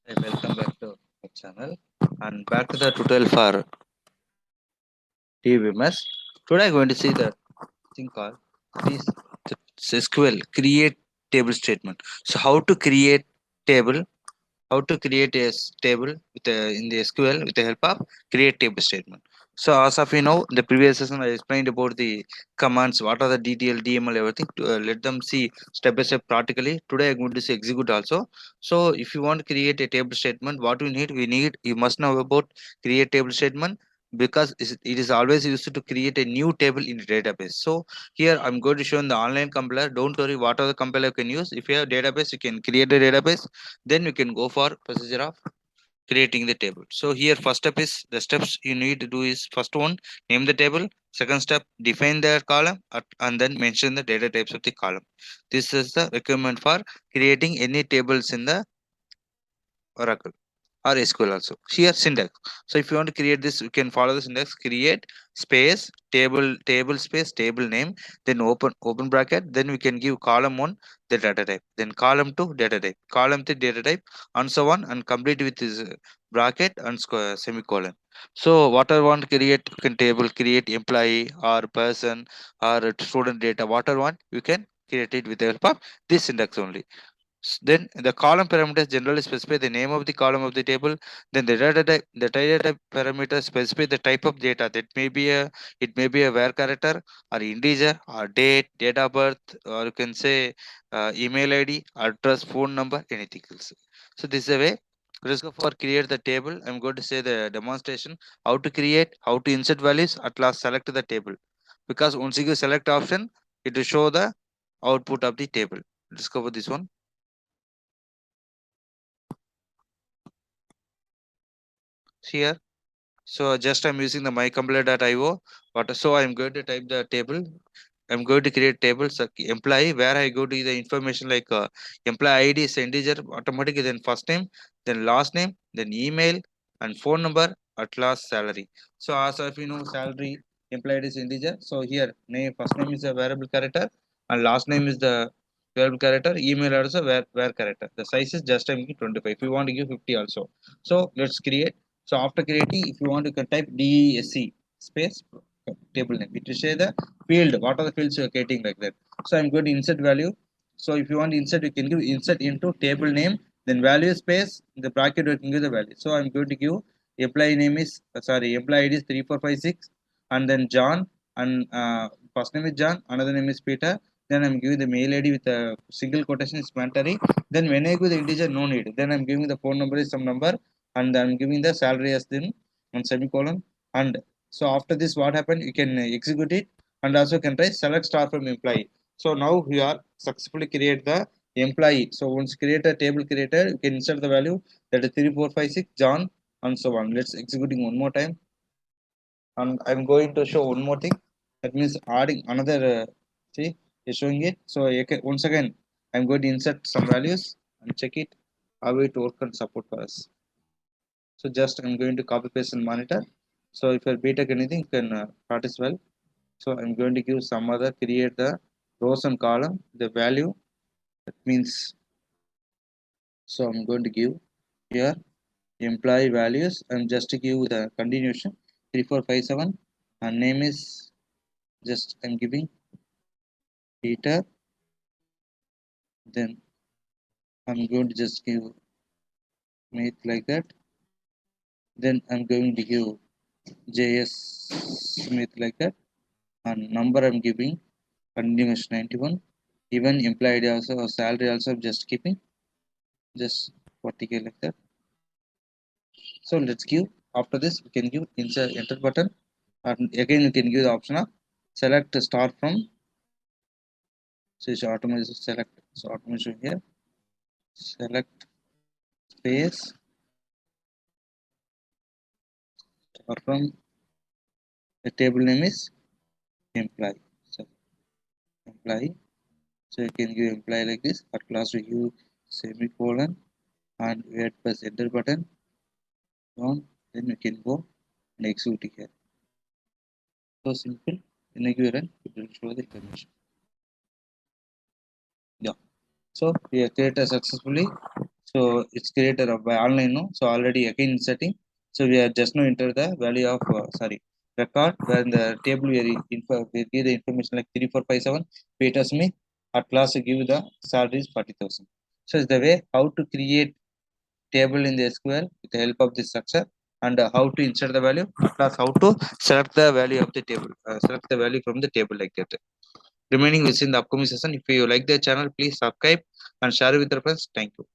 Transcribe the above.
Hey, welcome back to my channel and back to the tutorial for DBMS. Today I'm going to see the thing called this SQL create table statement. So how to create table, how to create a table with in the SQL with the help of create table statement. So as of you know, the previous session I explained about the commands, what are the DTL, DML, everything. To, let them see step by step practically. Today I'm going to see execute also. So if you want to create a table statement, what we need, you must know about create table statement because it is always used to create a new table in the database. So here I'm going to show in the online compiler. Don't worry, what are the compiler you can use. If you have database, you can create a database, then you can go for procedure of creating the table. So here first step is the steps you need to do is first one, name the table. Second step, define the column and then mention the data types of the column. This is the requirement for creating any tables in the Oracle or SQL also. Here syntax. So if you want to create this, you can follow the syntax. Create space table space table name, then open bracket. Then we can give column one the data type, then column two data type, column three data type, and so on, and complete with this bracket and semicolon. So what I want to create, you can table create employee or person or student data. Whatever one you can create it with the help of this syntax only. Then the column parameters generally specify the name of the column of the table. Then the data type parameter specify the type of data. That may be a it may be a var character or integer or date, date of birth, or you can say email ID, address, phone number, anything else. So this is a way. Let's go for create the table. I'm going to say the demonstration how to create, how to insert values. At last select the table, because once you give select option, it will show the output of the table. Let's go for this one. Here, so just I'm using the mycompiler.io. But so I'm going to type the table. I'm going to create tables employee where I go to the information like employee ID is integer automatically, then first name, then last name, then email and phone number, at last salary. So as if you know salary employee ID is integer, so here name first name is a variable character and last name is the variable character, email also where character. The size is just I'm giving 25. If you want to give 50 also. So let's create. So after creating, if you want, you can type DESC space table name. It will say the field. What are the fields you are creating like that? So I'm going to insert value. So if you want to insert, you can give insert into table name, then value space in the bracket you can give the value. So I'm going to give employee name is employee ID is 3456, and then John, and first name is John, another name is Peter. Then I'm giving the mail ID with a single quotation is mandatory. Then when I give the integer, no need. Then I'm giving the phone number is some number, and I'm giving the salary as then one semicolon. And so after this, what happened? You can execute it, and also can try select star from employee. So now we are successfully create the employee. So once create a table created, you can insert the value that is 3456 John and so on. Let's executing one more time, and I'm going to show one more thing. That means adding another. See, is showing it. So once again, I'm going to insert some values and check it how it work and support for us. So just I'm going to copy paste and monitor. So if you're B.tech anything, you can practice well. So I'm going to give some other create the rows and column the value. That means, so I'm going to give here employee values and just to give the continuation 3457, and name is just I'm giving Peter. Then I'm going to just give make like that. Then I'm going to give JS Smith like that, and number I'm giving continuous 91. Even employee ID also or salary also I'm just keeping just 40K like that. So let's give. After this, we can give insert enter button, and again you can give the option of select start from. So it's automatically select. So automation here select space start from. The table name is employee. So employee. So you can give employee like this. At last we give semicolon and wait press enter button on. Then you can go and execute here. So simple. When I give run, it will show the information. Yeah. So we have created successfully. So it's created by online, no? So already again setting. So we are just now enter the value of record where in the table we we give the information like 3457 pay us me at last give the salary is 40,000. So it's the way how to create table in the SQL with the help of this structure, and how to insert the value plus how to select the value of the table, select the value from the table like that. Remaining within the upcoming session. If you like the channel, please subscribe and share with your friends. Thank you.